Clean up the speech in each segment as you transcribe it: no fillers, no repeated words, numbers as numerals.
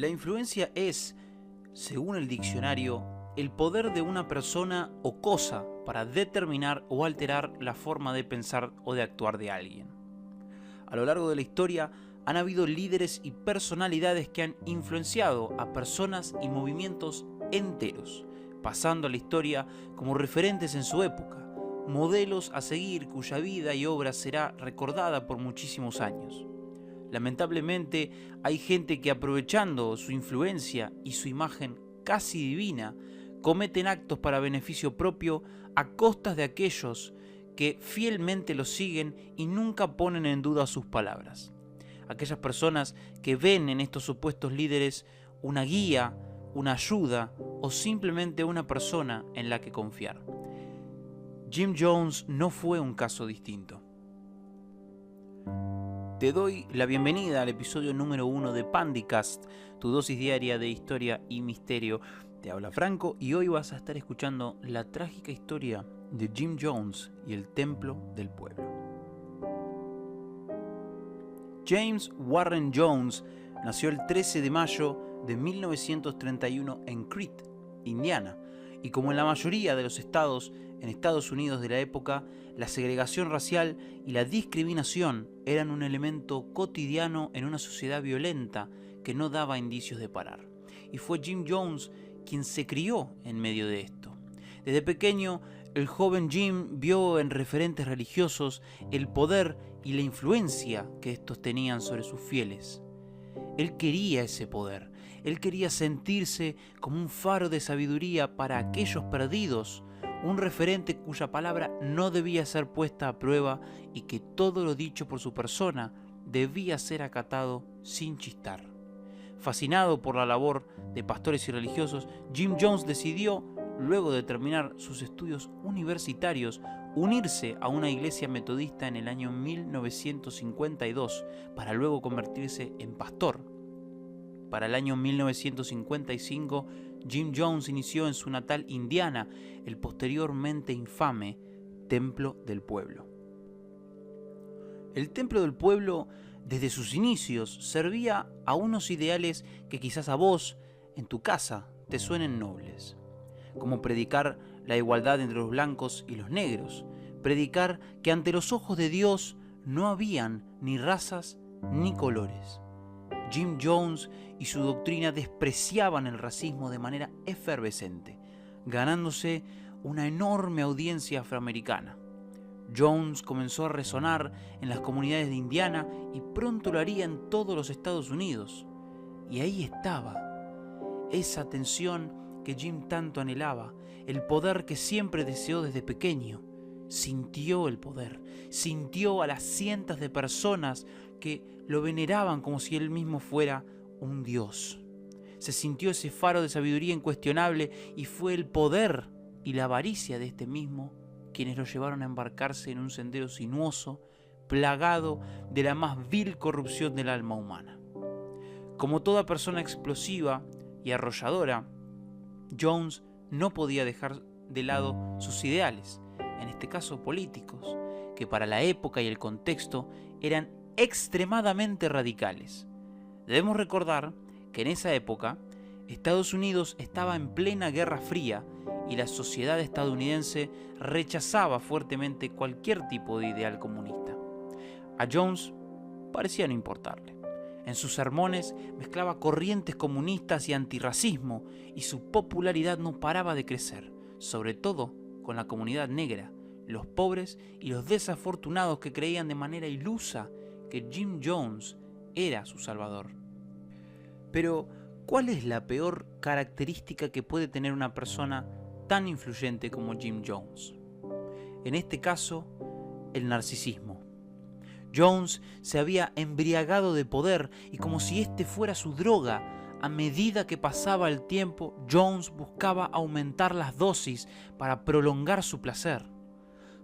La influencia es, según el diccionario, el poder de una persona o cosa para determinar o alterar la forma de pensar o de actuar de alguien. A lo largo de la historia han habido líderes y personalidades que han influenciado a personas y movimientos enteros, pasando a la historia como referentes en su época, modelos a seguir cuya vida y obra será recordada por muchísimos años. Lamentablemente, hay gente que, aprovechando su influencia y su imagen casi divina, cometen actos para beneficio propio a costas de aquellos que fielmente los siguen y nunca ponen en duda sus palabras. Aquellas personas que ven en estos supuestos líderes una guía, una ayuda o simplemente una persona en la que confiar. Jim Jones no fue un caso distinto. Te doy la bienvenida al episodio número 1 de Pandicast, tu dosis diaria de historia y misterio. Te habla Franco y hoy vas a estar escuchando la trágica historia de Jim Jones y el Templo del Pueblo. James Warren Jones nació el 13 de mayo de 1931 en Crete, Indiana, y como en la mayoría de los estados en Estados Unidos de la época, la segregación racial y la discriminación eran un elemento cotidiano en una sociedad violenta que no daba indicios de parar. Y fue Jim Jones quien se crió en medio de esto. Desde pequeño, el joven Jim vio en referentes religiosos el poder y la influencia que estos tenían sobre sus fieles. Él quería ese poder. Él quería sentirse como un faro de sabiduría para aquellos perdidos, un referente cuya palabra no debía ser puesta a prueba y que todo lo dicho por su persona debía ser acatado sin chistar. Fascinado por la labor de pastores y religiosos, Jim Jones decidió, luego de terminar sus estudios universitarios, unirse a una iglesia metodista en el año 1952 para luego convertirse en pastor. Para el año 1955, Jim Jones inició en su natal Indiana el posteriormente infame Templo del Pueblo. El Templo del Pueblo, desde sus inicios, servía a unos ideales que quizás a vos, en tu casa, te suenen nobles, como predicar la igualdad entre los blancos y los negros, predicar que ante los ojos de Dios no habían ni razas ni colores. Jim Jones y su doctrina despreciaban el racismo de manera efervescente, ganándose una enorme audiencia afroamericana. Jones comenzó a resonar en las comunidades de Indiana y pronto lo haría en todos los Estados Unidos. Y ahí estaba, esa tensión que Jim tanto anhelaba, el poder que siempre deseó desde pequeño. Sintió el poder, sintió a las cientos de personas que lo veneraban como si él mismo fuera un dios. Se sintió ese faro de sabiduría incuestionable y fue el poder y la avaricia de este mismo quienes lo llevaron a embarcarse en un sendero sinuoso, plagado de la más vil corrupción del alma humana. Como toda persona explosiva y arrolladora, Jones no podía dejar de lado sus ideales, en este caso políticos, que para la época y el contexto eran extremadamente radicales. Debemos recordar que en esa época Estados Unidos estaba en plena Guerra Fría y la sociedad estadounidense rechazaba fuertemente cualquier tipo de ideal comunista. A Jones parecía no importarle. En sus sermones mezclaba corrientes comunistas y antirracismo y su popularidad no paraba de crecer, sobre todo con la comunidad negra, los pobres y los desafortunados que creían de manera ilusa que Jim Jones era su salvador. Pero, ¿cuál es la peor característica que puede tener una persona tan influyente como Jim Jones? En este caso, el narcisismo. Jones se había embriagado de poder y como si este fuera su droga, a medida que pasaba el tiempo, Jones buscaba aumentar las dosis para prolongar su placer.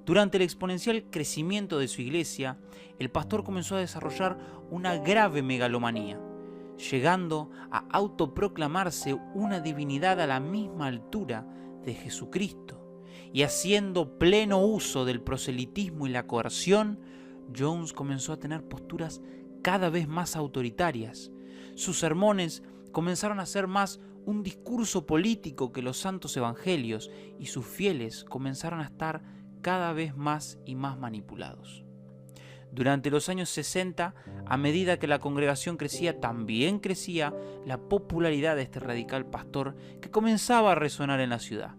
Durante el exponencial crecimiento de su iglesia, el pastor comenzó a desarrollar una grave megalomanía, llegando a autoproclamarse una divinidad a la misma altura de Jesucristo, y haciendo pleno uso del proselitismo y la coerción, Jones comenzó a tener posturas cada vez más autoritarias. Sus sermones comenzaron a ser más un discurso político que los santos evangelios, y sus fieles comenzaron a estar cada vez más y más manipulados. Durante los años 60, a medida que la congregación crecía, también crecía la popularidad de este radical pastor que comenzaba a resonar en la ciudad.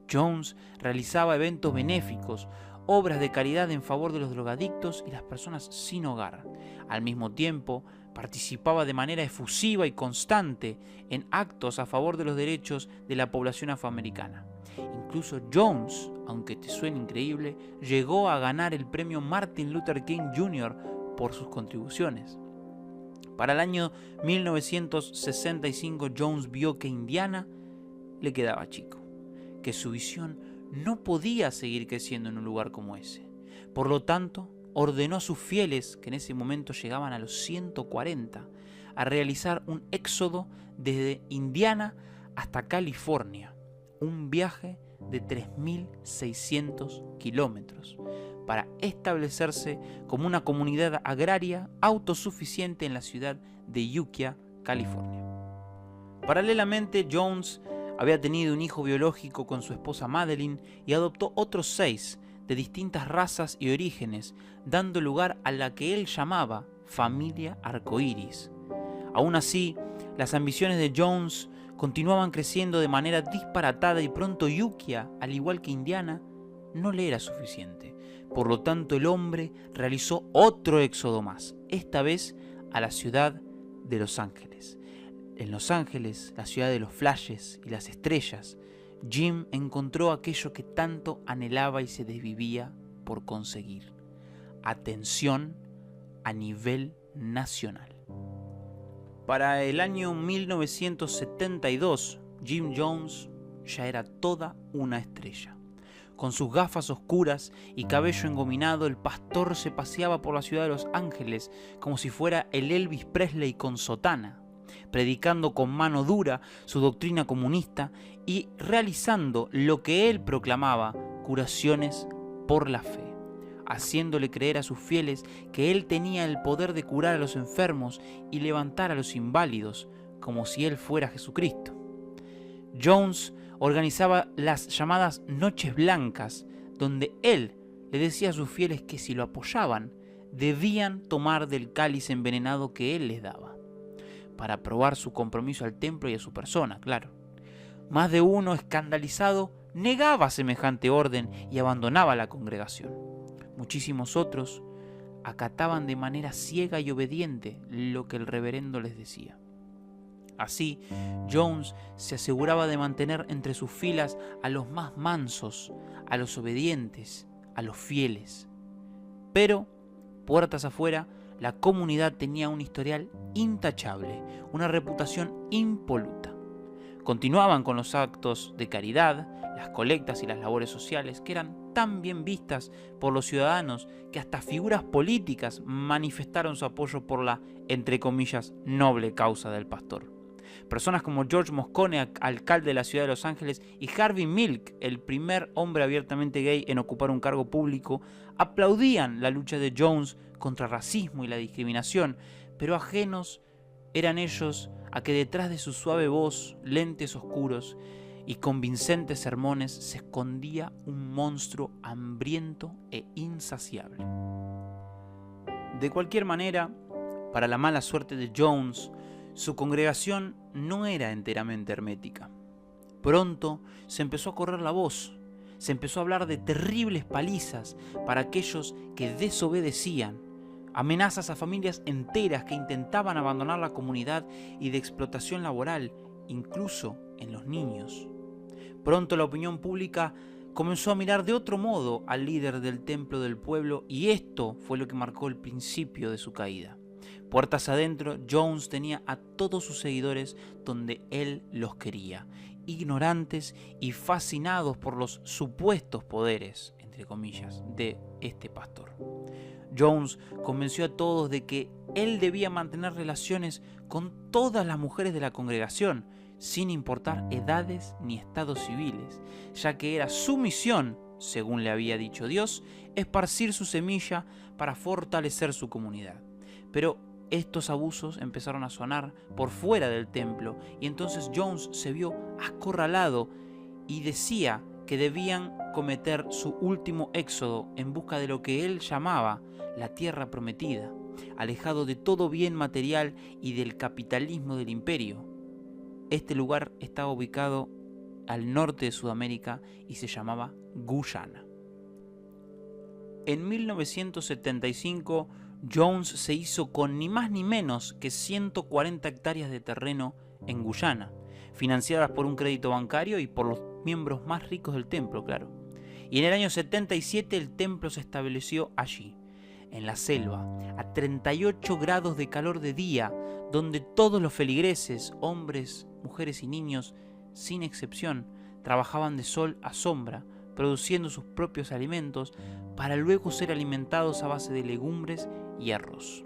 Jones realizaba eventos benéficos, obras de caridad en favor de los drogadictos y las personas sin hogar. Al mismo tiempo, participaba de manera efusiva y constante en actos a favor de los derechos de la población afroamericana. Incluso Jones, aunque te suene increíble, llegó a ganar el premio Martin Luther King Jr. por sus contribuciones. Para el año 1965, Jones vio que Indiana le quedaba chico, que su visión no podía seguir creciendo en un lugar como ese. Por lo tanto, ordenó a sus fieles, que en ese momento llegaban a los 140, a realizar un éxodo desde Indiana hasta California, un viaje de 3.600 kilómetros, para establecerse como una comunidad agraria autosuficiente en la ciudad de Ukiah, California. Paralelamente, Jones había tenido un hijo biológico con su esposa Madeline y adoptó otros 6 de distintas razas y orígenes, dando lugar a la que él llamaba familia arcoíris. Aún así, las ambiciones de Jones continuaban creciendo de manera disparatada y pronto Ukiah, al igual que Indiana, no le era suficiente. Por lo tanto, el hombre realizó otro éxodo más, esta vez a la ciudad de Los Ángeles. En Los Ángeles, la ciudad de los flashes y las estrellas, Jim encontró aquello que tanto anhelaba y se desvivía por conseguir: atención a nivel nacional. Para el año 1972, Jim Jones ya era toda una estrella. Con sus gafas oscuras y cabello engominado, el pastor se paseaba por la ciudad de Los Ángeles como si fuera el Elvis Presley con sotana, predicando con mano dura su doctrina comunista y realizando lo que él proclamaba: curaciones por la fe, haciéndole creer a sus fieles que él tenía el poder de curar a los enfermos y levantar a los inválidos, como si él fuera Jesucristo. Jones organizaba las llamadas Noches Blancas, donde él le decía a sus fieles que si lo apoyaban, debían tomar del cáliz envenenado que él les daba, para probar su compromiso al templo y a su persona, claro. Más de uno, escandalizado, negaba semejante orden y abandonaba la congregación. Muchísimos otros acataban de manera ciega y obediente lo que el reverendo les decía. Así, Jones se aseguraba de mantener entre sus filas a los más mansos, a los obedientes, a los fieles. Pero, puertas afuera, la comunidad tenía un historial intachable, una reputación impoluta. Continuaban con los actos de caridad, las colectas y las labores sociales, que eran tan bien vistas por los ciudadanos que hasta figuras políticas manifestaron su apoyo por la, entre comillas, noble causa del pastor. Personas como George Moscone, alcalde de la ciudad de Los Ángeles, y Harvey Milk, el primer hombre abiertamente gay en ocupar un cargo público, aplaudían la lucha de Jones contra el racismo y la discriminación, pero ajenos eran ellos a que detrás de su suave voz, lentes oscuros y convincentes sermones se escondía un monstruo hambriento e insaciable. De cualquier manera, para la mala suerte de Jones, su congregación no era enteramente hermética. Pronto se empezó a correr la voz, se empezó a hablar de terribles palizas para aquellos que desobedecían, amenazas a familias enteras que intentaban abandonar la comunidad y de explotación laboral, incluso en los niños. Pronto la opinión pública comenzó a mirar de otro modo al líder del templo del pueblo, y esto fue lo que marcó el principio de su caída. Puertas adentro, Jones tenía a todos sus seguidores donde él los quería, ignorantes y fascinados por los supuestos poderes, entre comillas, de este pastor. Jones convenció a todos de que él debía mantener relaciones con todas las mujeres de la congregación, sin importar edades ni estados civiles, ya que era su misión, según le había dicho Dios, esparcir su semilla para fortalecer su comunidad. Pero estos abusos empezaron a sonar por fuera del templo y entonces Jones se vio acorralado y decía que debían cometer su último éxodo en busca de lo que él llamaba la tierra prometida, alejado de todo bien material y del capitalismo del imperio. Este lugar estaba ubicado al norte de Sudamérica y se llamaba Guyana. En 1975, Jones se hizo con ni más ni menos que 140 hectáreas de terreno en Guyana, financiadas por un crédito bancario y por los miembros más ricos del templo, claro. Y en el año 77 el templo se estableció allí, en la selva, a 38 grados de calor de día, donde todos los feligreses, hombres, mujeres y niños, sin excepción, trabajaban de sol a sombra, produciendo sus propios alimentos para luego ser alimentados a base de legumbres y arroz.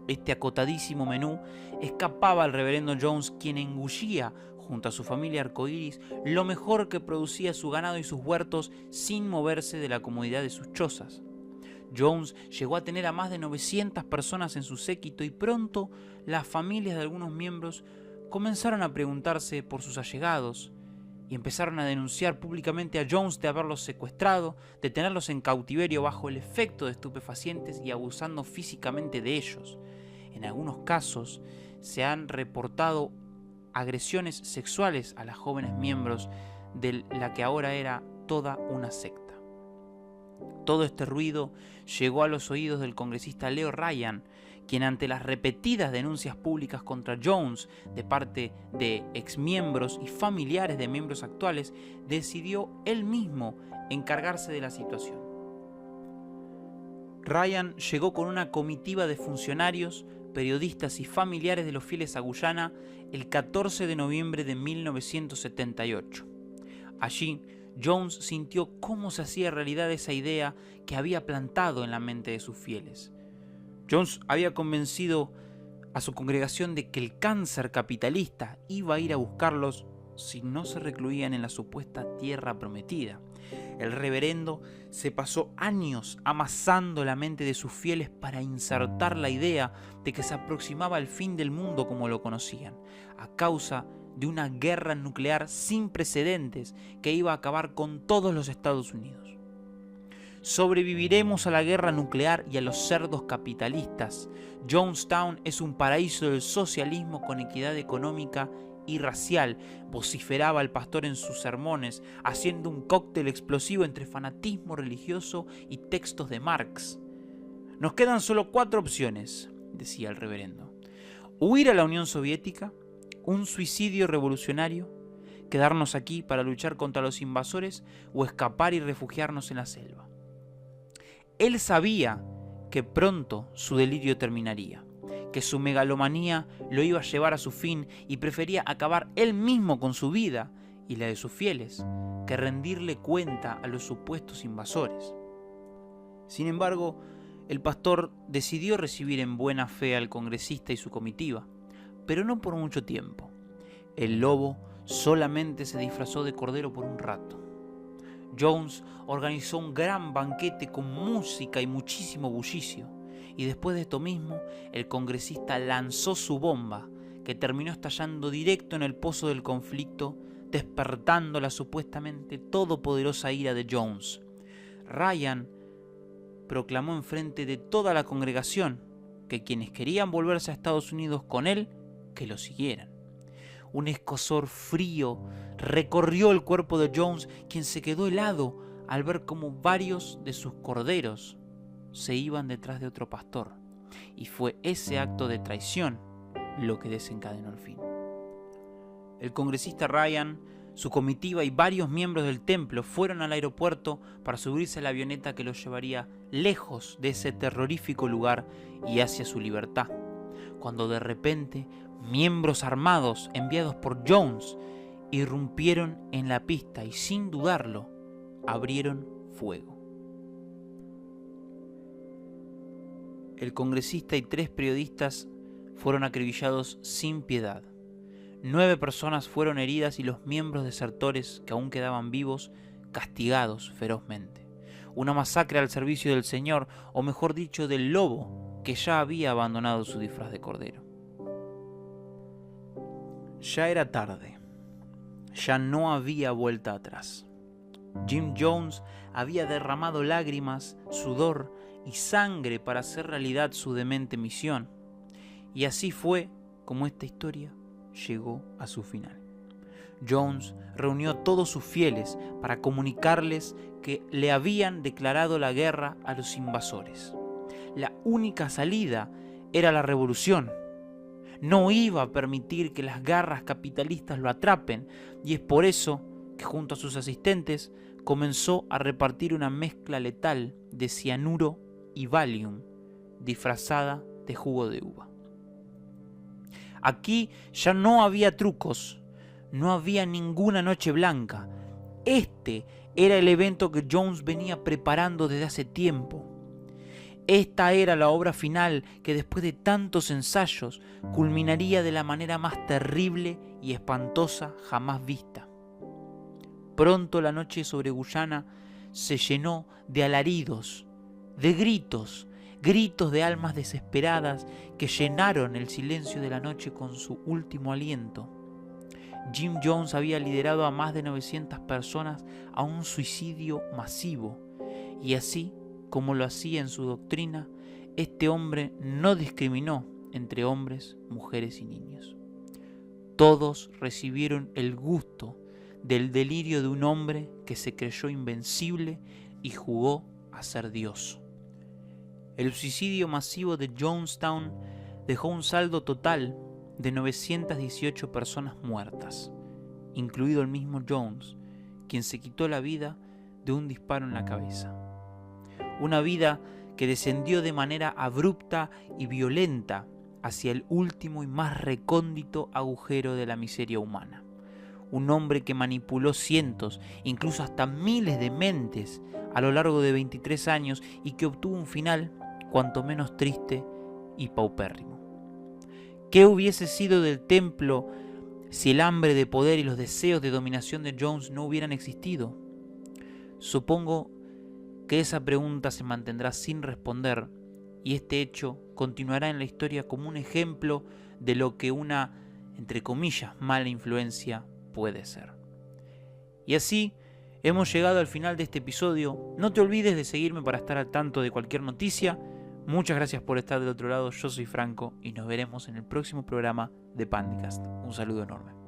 Este acotadísimo menú escapaba al reverendo Jones, quien engullía, junto a su familia arcoíris, lo mejor que producía su ganado y sus huertos sin moverse de la comodidad de sus chozas. Jones llegó a tener a más de 900 personas en su séquito y pronto las familias de algunos miembros comenzaron a preguntarse por sus allegados y empezaron a denunciar públicamente a Jones de haberlos secuestrado, de tenerlos en cautiverio bajo el efecto de estupefacientes y abusando físicamente de ellos. En algunos casos se han reportado agresiones sexuales a las jóvenes miembros de la que ahora era toda una secta. Todo este ruido llegó a los oídos del congresista Leo Ryan, quien ante las repetidas denuncias públicas contra Jones de parte de exmiembros y familiares de miembros actuales, decidió él mismo encargarse de la situación. Ryan llegó con una comitiva de funcionarios, periodistas y familiares de los fieles a Guyana el 14 de noviembre de 1978. Allí, Jones sintió cómo se hacía realidad esa idea que había plantado en la mente de sus fieles. Jones había convencido a su congregación de que el cáncer capitalista iba a ir a buscarlos si no se recluían en la supuesta tierra prometida. El reverendo se pasó años amasando la mente de sus fieles para insertar la idea de que se aproximaba el fin del mundo como lo conocían, a causa de una guerra nuclear sin precedentes que iba a acabar con todos los Estados Unidos. Sobreviviremos a la guerra nuclear y a los cerdos capitalistas. Jonestown es un paraíso del socialismo con equidad económica y racial, vociferaba el pastor en sus sermones, haciendo un cóctel explosivo entre fanatismo religioso y textos de Marx. Nos quedan solo 4 opciones, decía el reverendo. Huir a la Unión Soviética, un suicidio revolucionario, quedarnos aquí para luchar contra los invasores o escapar y refugiarnos en la selva. Él sabía que pronto su delirio terminaría, que su megalomanía lo iba a llevar a su fin y prefería acabar él mismo con su vida y la de sus fieles que rendirle cuenta a los supuestos invasores. Sin embargo, el pastor decidió recibir en buena fe al congresista y su comitiva, pero no por mucho tiempo. El lobo solamente se disfrazó de cordero por un rato. Jones organizó un gran banquete con música y muchísimo bullicio, y después de esto mismo, el congresista lanzó su bomba, que terminó estallando directo en el pozo del conflicto, despertando la supuestamente todopoderosa ira de Jones. Ryan proclamó enfrente de toda la congregación que quienes querían volverse a Estados Unidos con él, que lo siguieran. Un escozor frío recorrió el cuerpo de Jones, quien se quedó helado al ver cómo varios de sus corderos se iban detrás de otro pastor, y fue ese acto de traición lo que desencadenó el fin. El congresista Ryan, su comitiva y varios miembros del templo fueron al aeropuerto para subirse a la avioneta que los llevaría lejos de ese terrorífico lugar y hacia su libertad, cuando de repente miembros armados enviados por Jones irrumpieron en la pista y sin dudarlo abrieron fuego. El congresista y 3 periodistas fueron acribillados sin piedad. 9 personas fueron heridas y los miembros desertores que aún quedaban vivos castigados ferozmente. Una masacre al servicio del Señor, o mejor dicho, del lobo, que ya había abandonado su disfraz de cordero. Ya era tarde. Ya no había vuelta atrás. Jim Jones había derramado lágrimas, sudor y sangre para hacer realidad su demente misión. Y así fue como esta historia llegó a su final. Jones reunió a todos sus fieles para comunicarles que le habían declarado la guerra a los invasores. La única salida era la revolución. No iba a permitir que las garras capitalistas lo atrapen, y es por eso que junto a sus asistentes comenzó a repartir una mezcla letal de cianuro y Valium disfrazada de jugo de uva. Aquí ya no había trucos, no había ninguna noche blanca. Este era el evento que Jones venía preparando desde hace tiempo. Esta era la obra final que después de tantos ensayos culminaría de la manera más terrible y espantosa jamás vista. Pronto la noche sobre Guyana se llenó de alaridos, de gritos de almas desesperadas que llenaron el silencio de la noche con su último aliento. Jim Jones había liderado a más de 900 personas a un suicidio masivo, y así como lo hacía en su doctrina, este hombre no discriminó entre hombres, mujeres y niños. Todos recibieron el gusto del delirio de un hombre que se creyó invencible y jugó a ser Dios. El suicidio masivo de Jonestown dejó un saldo total de 918 personas muertas, incluido el mismo Jones, quien se quitó la vida de un disparo en la cabeza. Una vida que descendió de manera abrupta y violenta hacia el último y más recóndito agujero de la miseria humana. Un hombre que manipuló cientos, incluso hasta miles de mentes a lo largo de 23 años y que obtuvo un final cuanto menos triste y paupérrimo. ¿Qué hubiese sido del templo si el hambre de poder y los deseos de dominación de Jones no hubieran existido? Supongo que esa pregunta se mantendrá sin responder, y este hecho continuará en la historia como un ejemplo de lo que una, entre comillas, mala influencia puede ser. Y así hemos llegado al final de este episodio. No te olvides de seguirme para estar al tanto de cualquier noticia. Muchas gracias por estar del otro lado. Yo soy Franco y nos veremos en el próximo programa de Pandicast. Un saludo enorme.